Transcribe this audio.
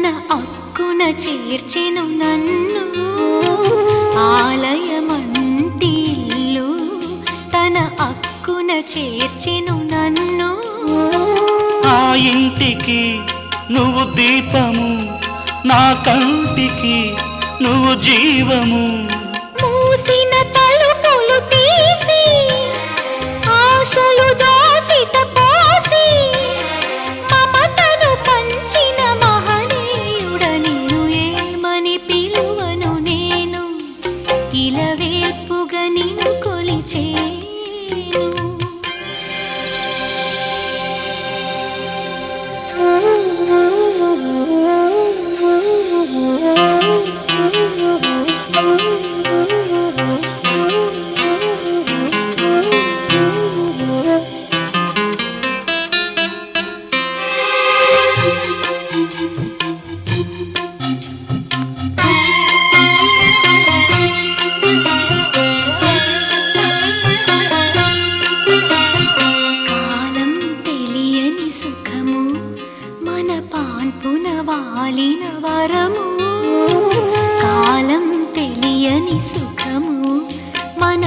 తన అక్కున చేర్చెను నన్ను ఆలయమంటి ఇల్లు తన అక్కున చేర్చెను నన్ను ఆ ఇంటికి నువ్వు దీపము నా కంటికి నువ్వు జీవము మూసిన తలుపులు తీసి ఆశలు దోసిట పోసి మమతను పంచిన మహనీయుడ నిన్ను ఏమని పిలువను నేను ఇలవేల్పుగా నిన్ను కొలిచేను వాలిన వరము కాలం తెలియని సుఖము మన